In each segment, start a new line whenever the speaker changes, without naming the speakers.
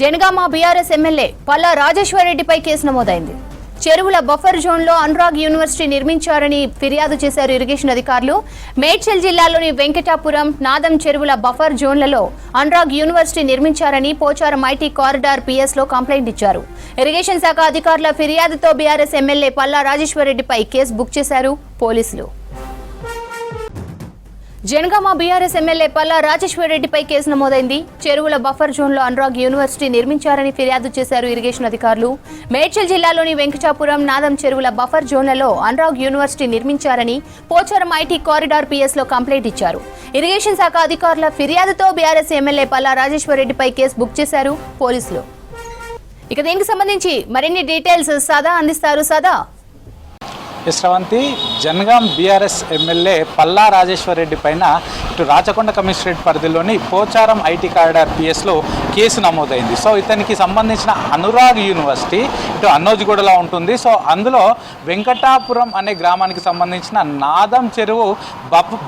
Janagama BRS MLA Palla రాజేశ్వరరెడ్డిపై కేసు నమోదైంది. చెరువుల బఫర్ జోన్లో అనురాగ్ యూనివర్సిటీ నిర్మించారని ఫిర్యాదు చేశారు ఇరిగేషన్ అధికారులు. మేడ్చల్ జిల్లాలోని వెంకటాపురం, నాదం చెరువుల బఫర్ జోన్లలో అనురాగ్ యూనివర్సిటీ నిర్మించారని పోచారం ఐటీ కారిడార్ పిఎస్లో కంప్లైంట్ ఇచ్చారు. ఇరిగేషన్ శాఖ అధికారుల ఫిర్యాదుతో బీఆర్ఎస్ ఎమ్మెల్యే పల్లా రాజేశ్వరరెడ్డిపై కేసు బుక్ చేశారు పోలీసులు. జనగామ బీఆర్ఎస్ ఎమ్మెల్యే పల్లా రాజేశ్వరరెడ్డిపై కేసు నమోదైంది. చెరువుల బఫర్ జోన్లో అనురాగ్ యూనివర్సిటీ నిర్మించారని ఫిర్యాదు చేశారు ఇరిగేషన్ అధికారులు. మేడ్చల్ జిల్లాలోని వెంకటాపురం, నాదం చెరువుల బఫర్ జోన్లలో అనురాగ్ యూనివర్సిటీ నిర్మించారని పోచారం ఐటీ కారిడార్ పిఎస్లో కంప్లైంట్ ఇచ్చారు. ఇరిగేషన్ శాఖ అధికారుల ఫిర్యాదుతో బీఆర్ఎస్ ఎమ్మెల్యే పల్లా రాజేశ్వరరెడ్డిపై కేసు బుక్ చేశారు పోలీసులు. ఇక దీనికి సంబంధించి మరిన్ని డీటెయిల్స్ సదా అందిస్తారు. సదా
శ్రవంతి, జనగాం బీఆర్ఎస్ ఎమ్మెల్యే పల్లా రాజేశ్వరరెడ్డి పైన ఇటు రాచకొండ కమిషనరేట్ పరిధిలోని పోచారం ఐటీ కారిడార్ పిఎస్లో కేసు నమోదైంది. సో ఇతనికి సంబంధించిన అనురాగ్ యూనివర్సిటీ ఇటు అన్నోజిగూడలో ఉంటుంది. సో అందులో వెంకటాపురం అనే గ్రామానికి సంబంధించిన నాదం చెరువు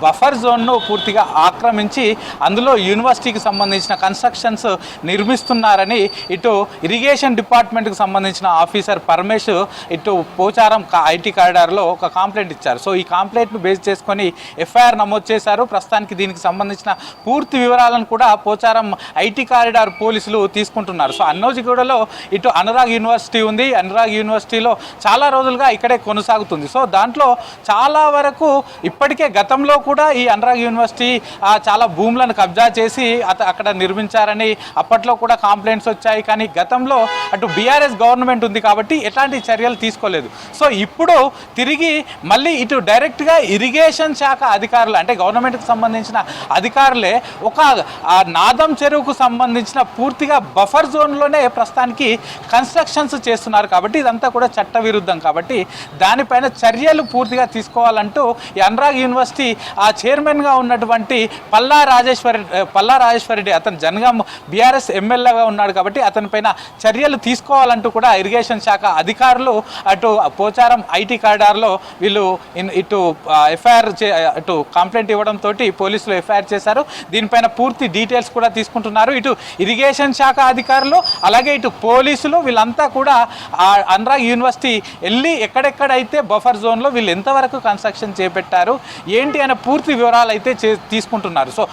బఫర్ జోన్ను పూర్తిగా ఆక్రమించి అందులో యూనివర్సిటీకి సంబంధించిన కన్స్ట్రక్షన్స్ నిర్మిస్తున్నారని ఇటు ఇరిగేషన్ డిపార్ట్మెంట్కి సంబంధించిన ఆఫీసర్ పరమేష్ ఇటు పోచారం ఐటీ కారిడార్ లో ఒక కంప్లైంట్ ఇచ్చారు. సో ఈ కంప్లైంట్ ను బేస్ చేసుకొని ఎఫ్ఐఆర్ నమోదు చేశారు. ప్రస్తుతానికి దీనికి సంబంధించిన పూర్తి వివరాలను కూడా పోచారం ఐటీ కారిడార్ పోలీసులు తీసుకుంటున్నారు. సో అన్నోజిగూడలో ఇటు అనురాగ్ యూనివర్సిటీ ఉంది. అనురాగ్ యూనివర్సిటీలో చాలా రోజులుగా ఇక్కడే కొనసాగుతుంది. సో దాంట్లో చాలా వరకు ఇప్పటికే గతంలో కూడా ఈ అనురాగ్ యూనివర్సిటీ చాలా భూములను కబ్జా చేసి అక్కడ నిర్మించారని అప్పట్లో కూడా కంప్లైంట్స్ వచ్చాయి. కానీ గతంలో అటు బీఆర్ఎస్ గవర్నమెంట్ ఉంది కాబట్టి ఎలాంటి చర్యలు తీసుకోలేదు. సో ఇప్పుడు తిరిగి మళ్ళీ ఇటు డైరెక్ట్గా ఇరిగేషన్ శాఖ అధికారులు అంటే గవర్నమెంట్కి సంబంధించిన అధికారులే ఒక నాదం చెరువుకు సంబంధించిన పూర్తిగా బఫర్ జోన్లోనే ప్రస్తుతానికి కన్స్ట్రక్షన్స్ చేస్తున్నారు. కాబట్టి ఇదంతా కూడా చట్టవిరుద్ధం. కాబట్టి దానిపైన చర్యలు పూర్తిగా తీసుకోవాలంటూ ఈ అనురాగ్ యూనివర్సిటీ చైర్మన్గా ఉన్నటువంటి పల్లా రాజేశ్వరరెడ్డి అతను జనగాం బీఆర్ఎస్ ఎమ్మెల్యేగా ఉన్నాడు. కాబట్టి అతనిపైన చర్యలు తీసుకోవాలంటూ కూడా ఇరిగేషన్ శాఖ అధికారులు అటు పోచారం ఐటీ కారిడార్లో వీళ్ళు ఇటు ఎఫ్ఐఆర్ ఇటు కంప్లైంట్ ఇవ్వడంతో పోలీసులు ఎఫ్ఐఆర్ చేశారు. దీనిపైన పూర్తి డీటెయిల్స్ కూడా తీసుకుంటున్నారు. ఇటు ఇరిగేషన్ శాఖ అధికారులు అలాగే ఇటు పోలీసులు వీళ్ళంతా కూడా అనురాగ్ యూనివర్సిటీ వెళ్ళి ఎక్కడెక్కడైతే బఫర్ జోన్లో వీళ్ళు ఎంతవరకు కన్స్ట్రక్షన్ చేపట్టారు ఏంటి అనే పూర్తి వివరాలు అయితే తీసుకుంటున్నారు. సో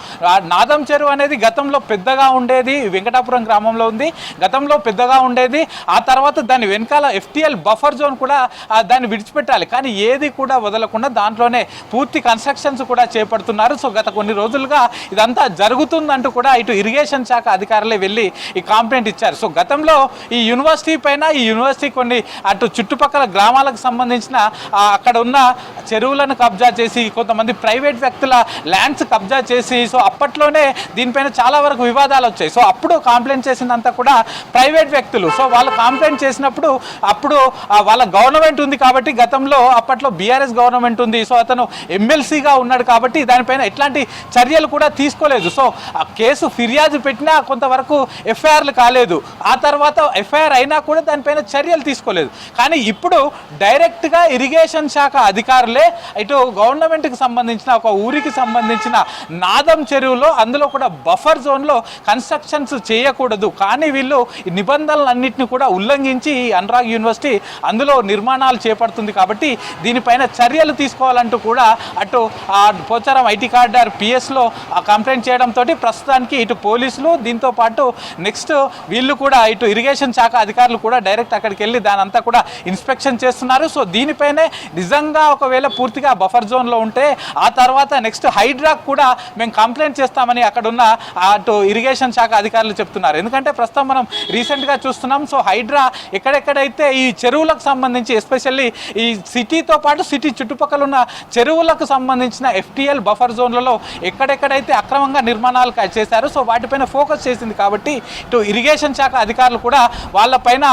నాదం చెరువు అనేది గతంలో పెద్దగా ఉండేది, వెంకటాపురం గ్రామంలో ఉంది, గతంలో పెద్దగా ఉండేది. ఆ తర్వాత దాని వెనకాల FTL బఫర్ జోన్ కూడా దాన్ని విడిచిపెట్టాలి. కానీ ఏది కూడా వదలకుండా దాంట్లోనే పూర్తి కన్స్ట్రక్షన్స్ కూడా చేపడుతున్నారు. సో గత కొన్ని రోజులుగా ఇదంతా జరుగుతుందంటూ కూడా ఇటు ఇరిగేషన్ శాఖ అధికారులే వెళ్ళి ఈ కంప్లైంట్ ఇచ్చారు. సో గతంలో ఈ యూనివర్సిటీ పైన ఈ యూనివర్సిటీ కొన్ని అటు చుట్టుపక్కల గ్రామాలకు సంబంధించిన అక్కడ ఉన్న చెరువులను కబ్జా చేసి కొంతమంది ప్రైవేట్ వ్యక్తుల ల్యాండ్స్ కబ్జా చేసి సో అప్పట్లోనే దీనిపైన చాలా వరకు వివాదాలు వచ్చాయి. సో అప్పుడు కంప్లైంట్ చేసినంత కూడా ప్రైవేట్ వ్యక్తులు. సో వాళ్ళు కంప్లైంట్ చేసినప్పుడు అప్పుడు వాళ్ళ గవర్నమెంట్ ఉంది కాబట్టి గతంలో అప్పట్లో బీఆర్ఎస్ గవర్నమెంట్ ఉంది. సో అతను ఎమ్మెల్సీగా ఉన్నాడు కాబట్టి దానిపైన ఎట్లాంటి చర్యలు కూడా తీసుకోలేదు. సో ఆ కేసు ఫిర్యాదు పెట్టినా కొంతవరకు ఎఫ్ఐఆర్లు కాలేదు. ఆ తర్వాత ఎఫ్ఐఆర్ అయినా కూడా దానిపైన చర్యలు తీసుకోలేదు. కానీ ఇప్పుడు డైరెక్ట్గా ఇరిగేషన్ శాఖ అధికారులే ఇటు గవర్నమెంట్కి సంబంధించిన ఒక ఊరికి సంబంధించిన నాదం చెరువులో అందులో కూడా బఫర్ జోన్లో కన్స్ట్రక్షన్స్ చేయకూడదు. కానీ వీళ్ళు ఈ నిబంధనలన్నింటినీ కూడా ఉల్లంఘించి అనురాగ్ యూనివర్సిటీ అందులో నిర్మాణాలు చేపడుతుంది. కాబట్టి దీనిపైన చర్యలు తీసుకోవాలంటూ కూడా అటు పోచారం ఐటీ కారిడార్ పిఎస్లో కంప్లైంట్ చేయడంతో ప్రస్తుతానికి ఇటు పోలీసులు దీంతో పాటు నెక్స్ట్ వీళ్ళు కూడా ఇటు ఇరిగేషన్ శాఖ అధికారులు కూడా డైరెక్ట్ అక్కడికి వెళ్ళి దాని అంతా కూడా ఇన్స్పెక్షన్ చేస్తున్నారు. సో దీనిపైనే నిజంగా ఒకవేళ పూర్తిగా బఫర్ జోన్లో ఉంటే ఆ తర్వాత నెక్స్ట్ హైడ్రాక్ కూడా మేము కంప్లైంట్ చేస్తామని అక్కడున్న అటు ఇరిగేషన్ శాఖ అధికారులు చెప్తున్నారు. ఎందుకంటే ప్రస్తుతం మనం రీసెంట్గా చూస్తున్నాం. సో హైడ్రా ఎక్కడెక్కడైతే ఈ చెరువులకు సంబంధించి ఎస్పెషల్లీ ఈ సిటీతో పాటు సిటీ చుట్టుపక్కల ఉన్న చెరువులకు సంబంధించిన FTL బఫర్ జోన్లలో ఎక్కడెక్కడైతే అక్రమంగా నిర్మాణాలు చేశారో సో వాటిపైన ఫోకస్ చేసింది. కాబట్టి ఇటు ఇరిగేషన్ శాఖ అధికారులు కూడా వాళ్ళపైన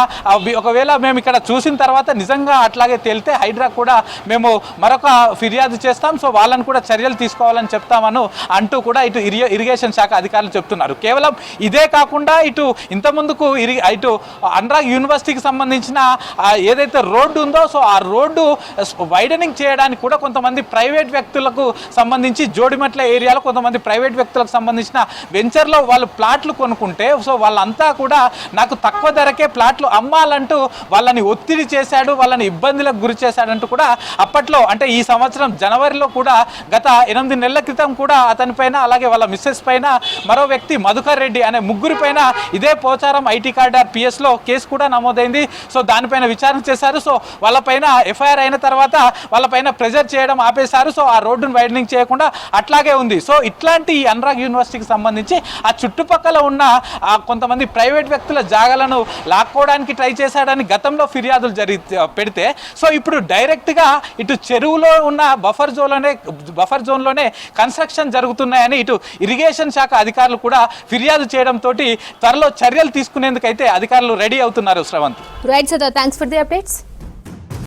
ఒకవేళ మేము ఇక్కడ చూసిన తర్వాత నిజంగా అట్లాగే తేలితే హైడ్రా కూడా మేము మరొక ఫిర్యాదు చేస్తాం. సో వాళ్ళని కూడా చర్యలు తీసుకోవాలని చెప్తామను అంటూ కూడా ఇటు ఇరిగేషన్ శాఖ అధికారులు చెప్తున్నారు. కేవలం ఇదే కాకుండా ఇటు ఇంతకుముందుకు ఇటు అనురాగ్ యూనివర్సిటీకి సంబంధించిన ఏదైతే రోడ్డు ఉందో సో ఆ రోడ్డు వైడనింగ్ చేయడానికి కూడా కొంతమంది ప్రైవేట్ వ్యక్తులకు సంబంధించి జోడిమట్ల కోట్ల ఏరియాలో కొంతమంది ప్రైవేట్ వ్యక్తులకు సంబంధించిన వెంచర్లో వాళ్ళు ప్లాట్లు కొనుక్కుంటే సో వాళ్ళంతా కూడా నాకు తక్కువ ధరకే ప్లాట్లు అమ్మాలంటూ వాళ్ళని ఒత్తిడి చేశాడు, వాళ్ళని ఇబ్బందులకు గురి చేశాడంటూ కూడా అప్పట్లో అంటే ఈ సంవత్సరం జనవరిలో కూడా గత 8 నెలల క్రితం కూడా అతని పైన అలాగే వాళ్ళ మిస్సెస్ పైన మరో వ్యక్తి మధుకర్ రెడ్డి అనే ముగ్గురి పైన ఇదే పోచారం ఐటీ కారిడార్ పిఎస్లో కేసు కూడా నమోదైంది. సో దానిపైన విచారణ చేశారు. సో వాళ్ళపైన ఎఫ్ఐఆర్ అయిన తర్వాత వాళ్ళపైన ప్రెజర్ చేయడం ఆపేశారు. సో ఆ రోడ్డును వైడనింగ్ చేయకుండా అట్లాగే ఉంది. సో ఇట్లాంటి ఈ అనురాగ్ యూనివర్సిటీకి సంబంధించి ఆ చుట్టుపక్కల ఉన్న కొంతమంది ప్రైవేట్ వ్యక్తుల జాగాలను లాక్కోవడానికి ట్రై చేశాడని గతంలో ఫిర్యాదులు పెడితే సో ఇప్పుడు డైరెక్ట్గా ఇటు చెరువులో ఉన్న బఫర్ జోన్లోనే కన్స్ట్రక్షన్ జరుగుతున్నాయని ఇటు ఇరిగేషన్ శాఖ అధికారులు కూడా ఫిర్యాదు చేయడంతో త్వరలో చర్యలు తీసుకునేందుకైతే అధికారులు రెడీ అవుతున్నారు. శ్రవంత్.
రైట్ సదా, థ్యాంక్స్ ఫర్ ది అప్డేట్స్.